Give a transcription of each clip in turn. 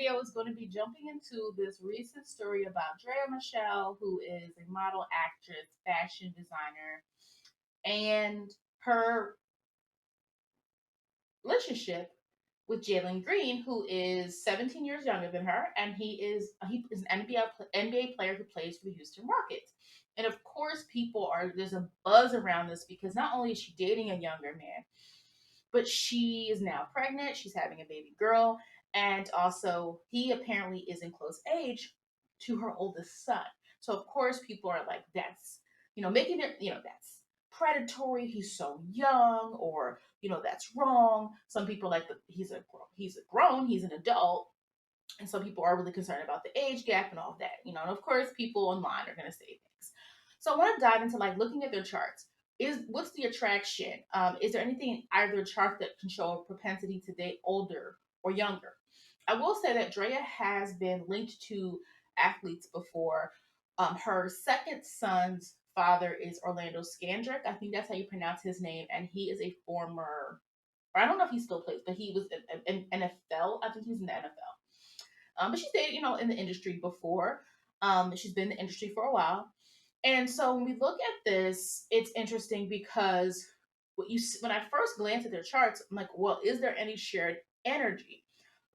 video is going to be jumping into this recent story about Draya Michele, who is a model, actress, fashion designer, and her relationship with Jalen Green, who is 17 years younger than her, and he is an NBA player who plays for the Houston Rockets. And of course, there's a buzz around this because not only is she dating a younger man, but she is now pregnant. She's having a baby girl, and also he apparently is in close age to her oldest son. So of course, people are like, "That's making it that's predatory. He's so young," or that's wrong. Some people like he's a grown, he's an adult, and some people are really concerned about the age gap and all of that. And of course, people online are going to say things. So I want to dive into like looking at their charts. What's the attraction? Is there anything in either chart that can show a propensity to date older or younger? I will say that Drea has been linked to athletes before. Her second son's father is Orlando Scandrick. I think that's how you pronounce his name, and he is a former, or I don't know if he still plays, but he was in NFL. I think he's in the NFL. But she's dated, in the industry before. She's been in the industry for a while. And so when we look at this, it's interesting because when I first glanced at their charts, I'm like, well, is there any shared energy?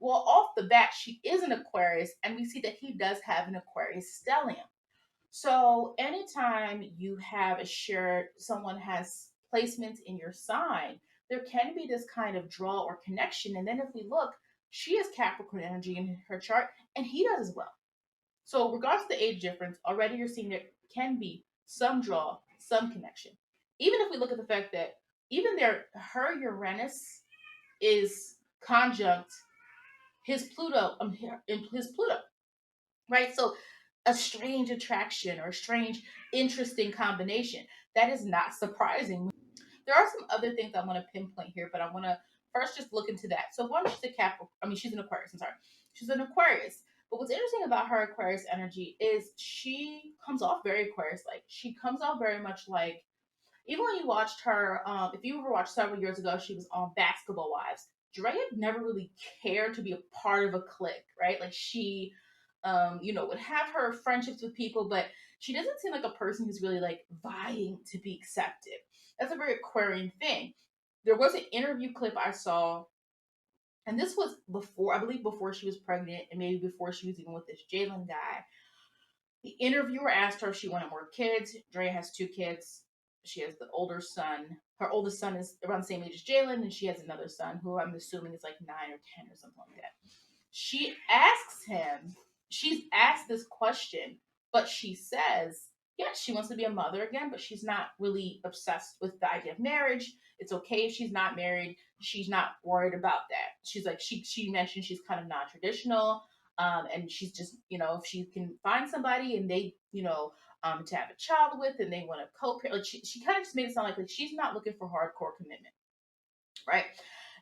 Well, off the bat, she is an Aquarius, and we see that he does have an Aquarius stellium. So anytime you have someone has placements in your sign, there can be this kind of draw or connection. And then if we look, she has Capricorn energy in her chart, and he does as well. So, regards to the age difference, already you're seeing there can be some draw, some connection. Even if we look at the fact that even her Uranus is conjunct his Pluto, right? So, a strange attraction or a strange, interesting combination. That is not surprising. There are some other things I want to pinpoint here, but I want to first just look into that. So one, she's a Capricorn. I mean, she's an Aquarius. I'm sorry, she's an Aquarius. But what's interesting about her Aquarius energy is she comes off very Aquarius-like. She comes off very much like, even when you watched her, if you ever watched several years ago, she was on Basketball Wives. Drea never really cared to be a part of a clique, right? Like she, would have her friendships with people, but she doesn't seem like a person who's really like vying to be accepted. That's a very Aquarian thing. There was an interview clip I saw, and this was before, I believe, before she was pregnant, and maybe before she was even with this Jalen guy. The interviewer asked her if she wanted more kids. Drea has 2 kids. She has the older son. Her oldest son is around the same age as Jalen, and she has another son who I'm assuming is like 9 or 10 or something like that. She's asked this question, but she says, yes, she wants to be a mother again, but she's not really obsessed with the idea of marriage. It's okay if she's not married. She's not worried about that. She's like, she mentioned she's kind of non-traditional. And she's just, if she can find somebody and they, to have a child with and they want to co-parent, like she kind of just made it sound like she's not looking for hardcore commitment, right?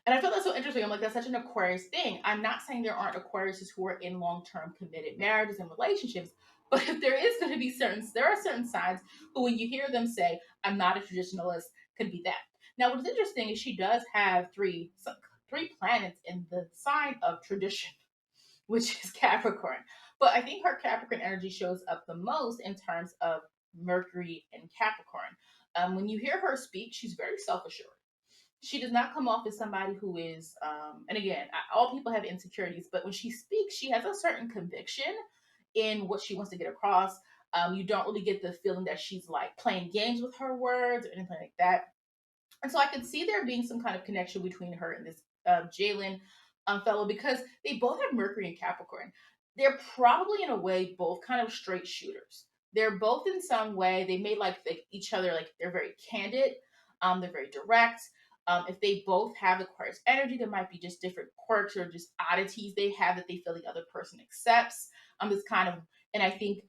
And I feel that's so interesting. I'm like, that's such an Aquarius thing. I'm not saying there aren't Aquariuses who are in long-term committed marriages and relationships, but if there is going to be there are certain signs who, when you hear them say, "I'm not a traditionalist," could be that. Now, what's interesting is she does have three planets in the sign of tradition, which is Capricorn. But I think her Capricorn energy shows up the most in terms of Mercury and Capricorn. When you hear her speak, she's very self assured. She does not come off as somebody who is, and again, all people have insecurities, but when she speaks, she has a certain conviction in what she wants to get across. You don't really get the feeling that she's like playing games with her words or anything like that. And so I could see there being some kind of connection between her and this Jalen fellow because they both have Mercury and Capricorn. They're probably in a way both kind of straight shooters. They're both in some way they may like each other, like they're very candid, they're very direct. If they both have Aquarius energy, there might be just different quirks or just oddities they have that they feel the other person accepts. This kind of, and I think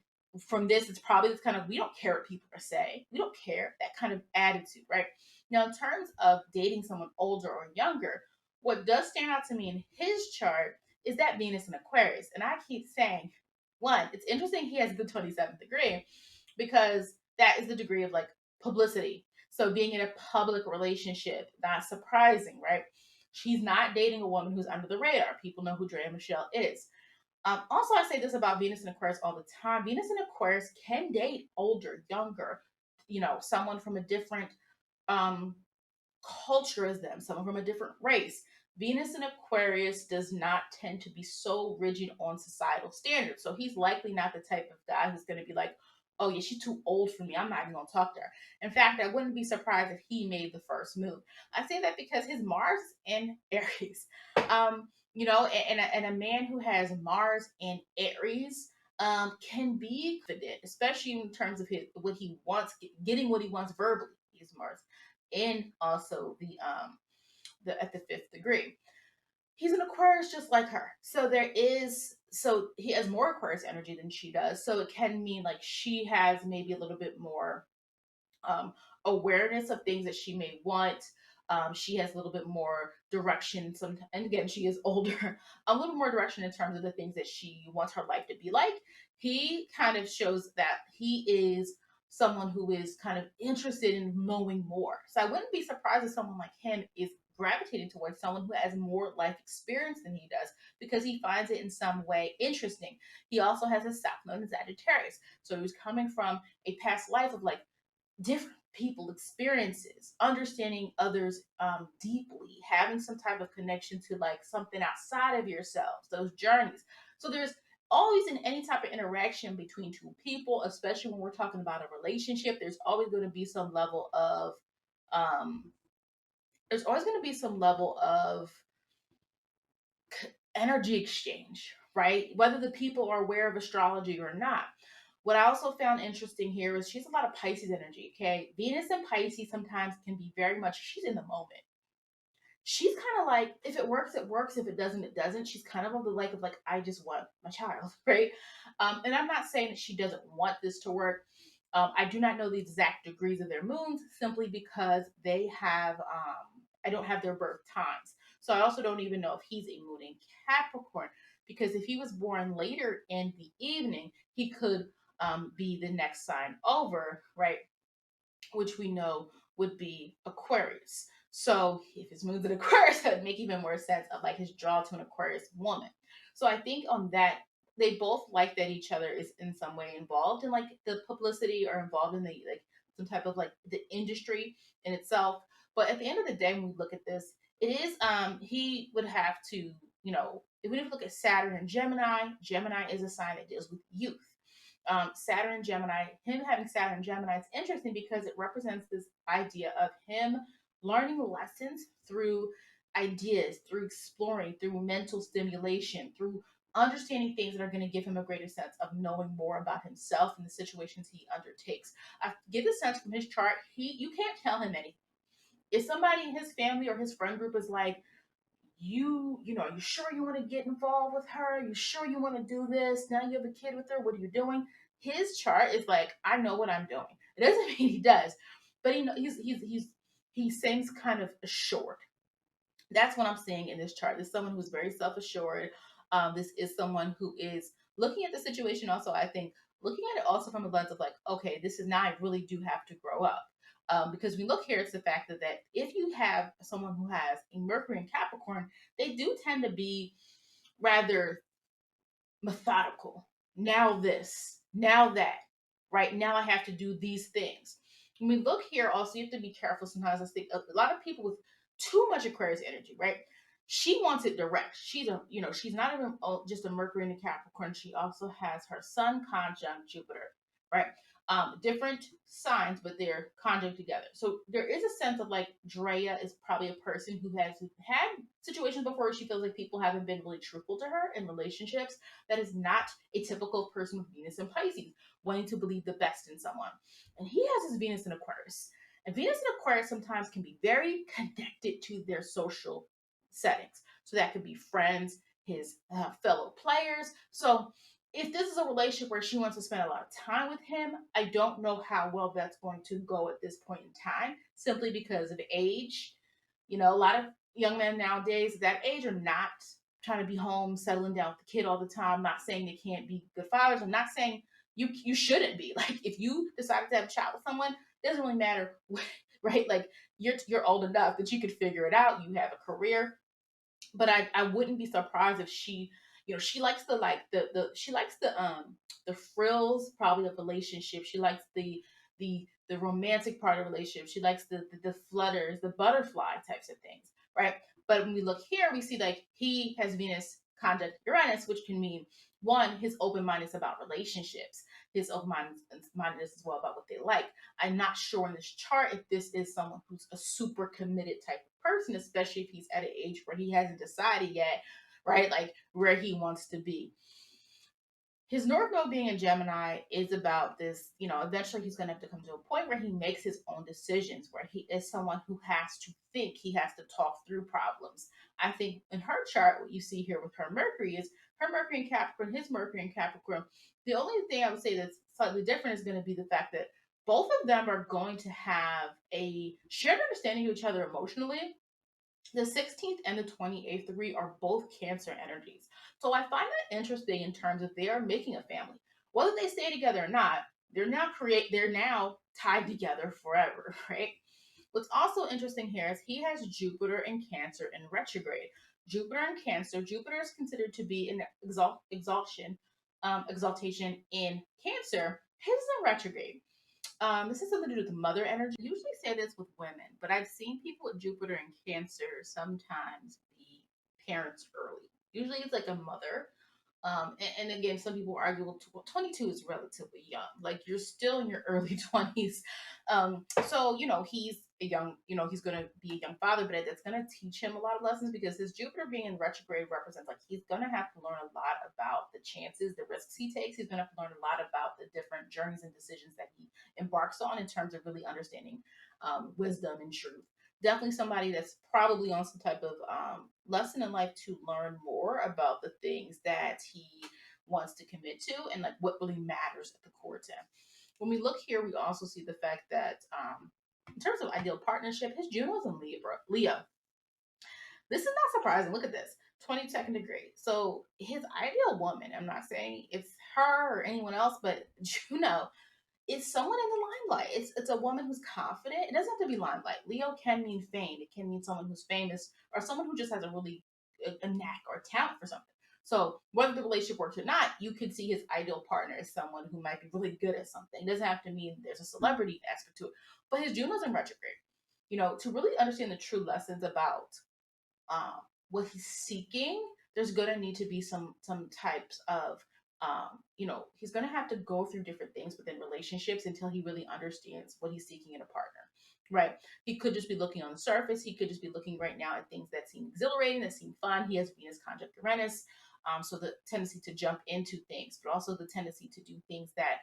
from this, it's probably this kind of we don't care what people are saying. We don't care, that kind of attitude, right? Now, in terms of dating someone older or younger, what does stand out to me in his chart is that Venus in Aquarius. And I keep saying, one, it's interesting he has the 27th degree because that is the degree of like publicity. So being in a public relationship, not surprising, right? She's not dating a woman who's under the radar. People know who Draya Michele is. Also, I say this about Venus and Aquarius all the time. Venus and Aquarius can date older, younger, someone from a different um, culture as them, someone from a different race. Venus in Aquarius does not tend to be so rigid on societal standards. So he's likely not the type of guy who's going to be like, oh, yeah, she's too old for me. I'm not even going to talk to her. In fact, I wouldn't be surprised if he made the first move. I say that because his Mars in Aries. And a man who has Mars in Aries can be confident, especially in terms of what he wants, getting what he wants verbally. He's Mars in also the at the fifth degree. He's an Aquarius just like her. So he has more Aquarius energy than she does. So it can mean like she has maybe a little bit more um, awareness of things that she may want. She has a little bit more direction. And again, she is older, a little more direction in terms of the things that she wants her life to be like. He kind of shows that he is someone who is kind of interested in knowing more. So I wouldn't be surprised if someone like him is gravitating towards someone who has more life experience than he does because he finds it in some way interesting. He also has a South Node in Sagittarius. So he was coming from a past life of like different people experiences, understanding others deeply, having some type of connection to like something outside of yourselves, those journeys. So there's always in any type of interaction between two people, especially when we're talking about a relationship, um there's always going to be some level of energy exchange, right? Whether the people are aware of astrology or not. What I also found interesting here is she has a lot of Pisces energy. Okay. Venus and Pisces sometimes can be very much, she's in the moment. She's kind of like, if it works, it works. If it doesn't, it doesn't. She's kind of of like, I just want my child, right? And I'm not saying that she doesn't want this to work. I do not know the exact degrees of their moons simply because I don't have their birth times. So I also don't even know if he's a moon in Capricorn because if he was born later in the evening, he could be the next sign over, right? Which we know would be Aquarius. So if his moon's in Aquarius, that would make even more sense of like his draw to an Aquarius woman. So I think on that, they both like that each other is in some way involved in like the publicity or involved in the like some type of like the industry in itself. But at the end of the day, when we look at this, it is he would have to, if we look at Saturn and Gemini is a sign that deals with youth. Saturn Gemini, him having Saturn Gemini, it's interesting because it represents this idea of him learning lessons through ideas, through exploring, through mental stimulation, through understanding things that are going to give him a greater sense of knowing more about himself and the situations he undertakes. I get the sense from his chart, you can't tell him anything. If somebody in his family or his friend group is like, you sure you want to get involved with her? You sure you want to do this? Now you have a kid with her. What are you doing? His chart is like, I know what I'm doing. It doesn't mean he does, but he seems kind of assured. That's what I'm seeing in this chart. This is someone who's very self assured. This is someone who is looking at the situation. Also, I think looking at it also from a lens of like, okay, this is now I really do have to grow up. Because we look here, it's the fact that if you have someone who has a Mercury in Capricorn, they do tend to be rather methodical. Now this, now that, right? Now I have to do these things. When we look here, also, you have to be careful sometimes. I think a lot of people with too much Aquarius energy, right? She wants it direct. She's not even just a Mercury in a Capricorn. She also has her Sun conjunct Jupiter, right? Different signs, but they're conjunct together. So there is a sense of like Draya is probably a person who has had situations before where she feels like people haven't been really truthful to her in relationships. That is not a typical person with Venus and Pisces, wanting to believe the best in someone. And he has his Venus in Aquarius. And Venus in Aquarius sometimes can be very connected to their social settings. So that could be friends, his fellow players. So if this is a relationship where she wants to spend a lot of time with him, I don't know how well that's going to go at this point in time, simply because of age. A lot of young men nowadays that age are not trying to be home, settling down with the kid all the time. I'm not saying they can't be good fathers. I'm not saying you shouldn't be. Like if you decided to have a child with someone, it doesn't really matter, right? Like you're old enough that you could figure it out. You have a career, but I wouldn't be surprised if she, She likes the like she likes the frills probably of relationship. She likes the romantic part of relationship. She likes the flutters, the butterfly types of things, right? But when we look here, we see like he has Venus conjunct Uranus, which can mean one, his open mind is about relationships. His open mind is as well about what they like. I'm not sure in this chart if this is someone who's a super committed type of person, especially if he's at an age where he hasn't decided yet, right? Like where he wants to be. His North Node being in Gemini is about this, eventually he's going to have to come to a point where he makes his own decisions, where he is someone who has to think, he has to talk through problems. I think in her chart, what you see here with her Mercury is her Mercury in Capricorn, his Mercury in Capricorn. The only thing I would say that's slightly different is going to be the fact that both of them are going to have a shared understanding of each other emotionally. The 16th and the 28th degree are both Cancer energies. So I find that interesting in terms of they are making a family. Whether they stay together or not, they're now tied together forever, right? What's also interesting here is he has Jupiter in Cancer in retrograde. Jupiter in Cancer, Jupiter is considered to be an exaltation in Cancer. His is in retrograde. This has something to do with mother energy. I usually say this with women, but I've seen people with Jupiter and Cancer sometimes be parents early. Usually it's like a mother. And again, some people argue, well, 22 is relatively young. Like you're still in your early 20s. So, he's a young, he's going to be a young father, but that's going to teach him a lot of lessons because his Jupiter being in retrograde represents like he's going to have to learn a lot about the chances, the risks he takes. He's going to have to learn a lot about the different journeys and decisions that he embarks on in terms of really understanding wisdom and truth. Definitely somebody that's probably on some type of lesson in life to learn more about the things that he wants to commit to and like what really matters at the core to him. When we look here, we also see the fact that in terms of ideal partnership, his Juno's in Leo. This is not surprising. Look at this. 22nd degree. So his ideal woman, I'm not saying it's her or anyone else, but Juno is someone in the limelight. It's a woman who's confident. It doesn't have to be limelight. Leo can mean fame. It can mean someone who's famous or someone who just has a really a knack or a talent for something. So whether the relationship works or not, you could see his ideal partner as someone who might be really good at something. It doesn't have to mean there's a celebrity aspect to it. But his Juno's in retrograde. To really understand the true lessons about what he's seeking, there's gonna need to be some types of he's gonna have to go through different things within relationships until he really understands what he's seeking in a partner. Right. He could just be looking on the surface. He could just be looking right now at things that seem exhilarating, that seem fun. He has Venus conjunct Uranus. So the tendency to jump into things, but also the tendency to do things that,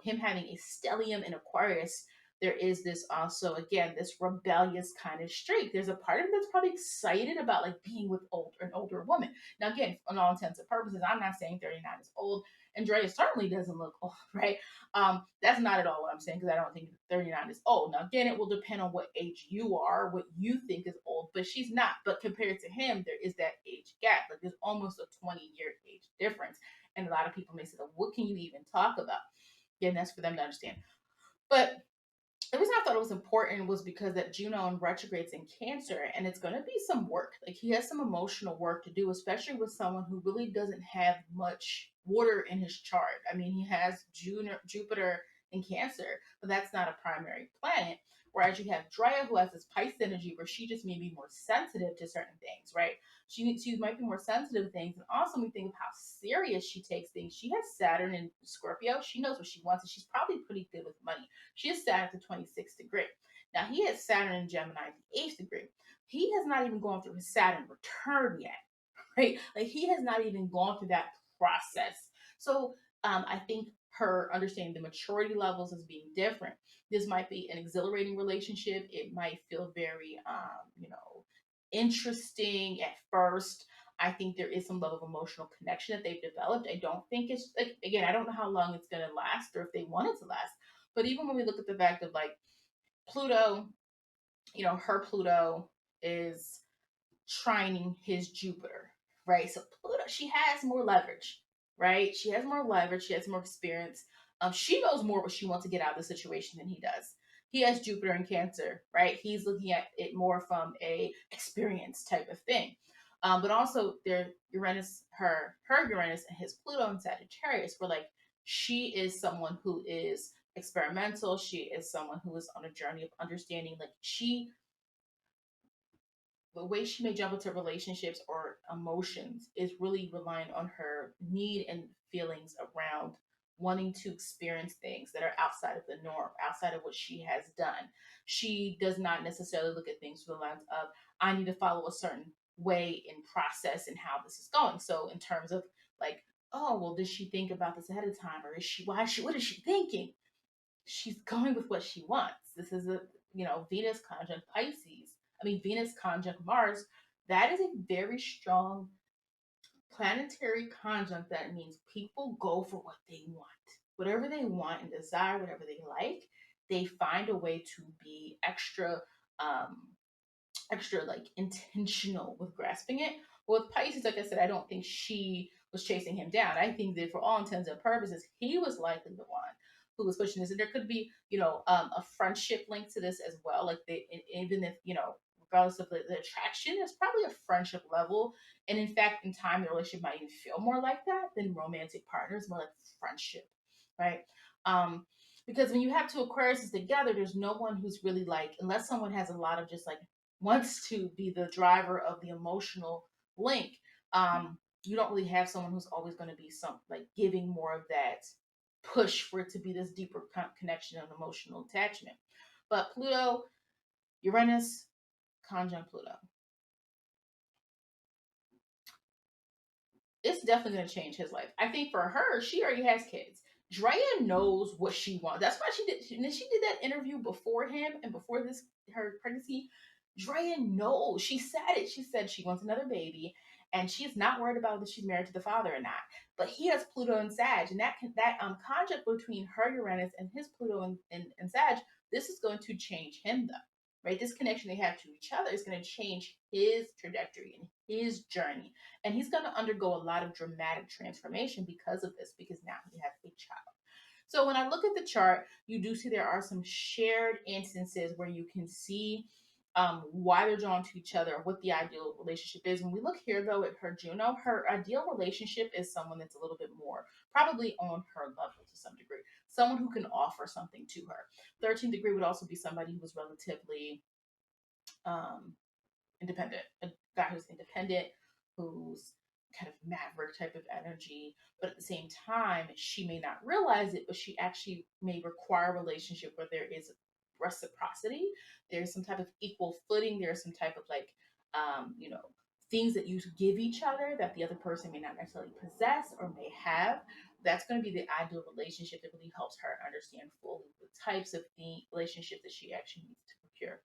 him having a stellium in Aquarius, there is this also again this rebellious kind of streak. There's a part of him that's probably excited about like being with an older woman. Now again, on all intents and purposes, I'm not saying 39 is old, and Draya certainly doesn't look old, right? That's not at all what I'm saying because I don't think 39 is old. Now again, it will depend on what age you are, what you think is old, but she's not. But compared to him, there is that age gap. Like there's almost a 20-year age difference, and a lot of people may say, well, what can you even talk about? Again, that's for them to understand. But the reason I thought it was important was because that Juno in retrogrades in Cancer, and it's going to be some work. Like he has some emotional work to do, especially with someone who really doesn't have much water in his chart. I mean, he has Jupiter in Cancer, but that's not a primary planet. Whereas you have Draya, who has this Pisces energy, where she just may be more sensitive to certain things, right? She might be more sensitive to things, and also when we think of how serious she takes things, she has Saturn in Scorpio. She knows what she wants, and she's probably pretty good with money. She has Saturn at the 26th degree. Now he has Saturn in Gemini at the 8th degree. He has not even gone through his Saturn return yet, right? Like he has not even gone through that process. So I think her understanding the maturity levels as being different. This might be an exhilarating relationship. It might feel very, interesting at first. I think there is some level of emotional connection that they've developed. I don't think it's like again, I don't know how long it's gonna last or if they want it to last. But even when we look at the fact of like Pluto, her Pluto is trining his Jupiter, right? So Pluto, she has more leverage, right? She has more leverage. She has more experience. She knows more what she wants to get out of the situation than he does. He has Jupiter in Cancer, right? He's looking at it more from a experience type of thing. But also their Uranus, her Uranus and his Pluto in Sagittarius, where like she is someone who is experimental. She is someone who is on a journey of understanding. Like the way she may jump into relationships or emotions is really relying on her need and feelings around wanting to experience things that are outside of the norm, outside of what she has done. She does not necessarily look at things through the lens of, I need to follow a certain way and process and how this is going. So, in terms of like, oh, well, did she think about this ahead of time? Or is she, why is she, what is she thinking? She's going with what she wants. This is a, Venus conjunct Pisces. I mean, Venus conjunct Mars. That is a very strong planetary conjunct that means people go for what they want. Whatever they want and desire, whatever they like, they find a way to be um, extra like intentional with grasping it. But with Pisces, like I said, I don't think she was chasing him down. I think that for all intents and purposes, he was likely the one who was pushing this. And there could be, a friendship link to this as well. Like even if, regardless of the attraction, it's probably a friendship level. And in fact, in time, the relationship might even feel more like that than romantic partners, more like friendship, right? Um, because when you have two Aquariuses together, there's no one who's really like, unless someone has a lot of just like wants to be the driver of the emotional link, you don't really have someone who's always going to be some like giving more of that push for it to be this deeper connection and emotional attachment. But Pluto, Uranus, conjunct Pluto, it's definitely going to change his life. I think for her, she already has kids. Draya knows what she wants. That's why she did that interview before him and before this her pregnancy. Draya knows. She said it. She said she wants another baby, and she is not worried about whether she's married to the father or not. But he has Pluto and Sag, and that conjunct between her Uranus and his Pluto and Sag, this is going to change him though. Right, this connection they have to each other is going to change his trajectory and his journey, and he's going to undergo a lot of dramatic transformation because of this, because now he has a child. So when I look at the chart, you do see there are some shared instances where you can see why they're drawn to each other, what the ideal relationship is. When we look here, though, at her Juno, her ideal relationship is someone that's a little bit more probably on her level to some degree, someone who can offer something to her. 13th degree would also be somebody who was relatively um, independent, a guy who's independent, who's kind of maverick type of energy, but at the same time, she may not realize it, but she actually may require a relationship where there is reciprocity, there's some type of equal footing, there's some type of like, things that you give each other that the other person may not necessarily possess or may have. That's going to be the ideal relationship that really helps her understand fully the types of the relationships that she actually needs to procure.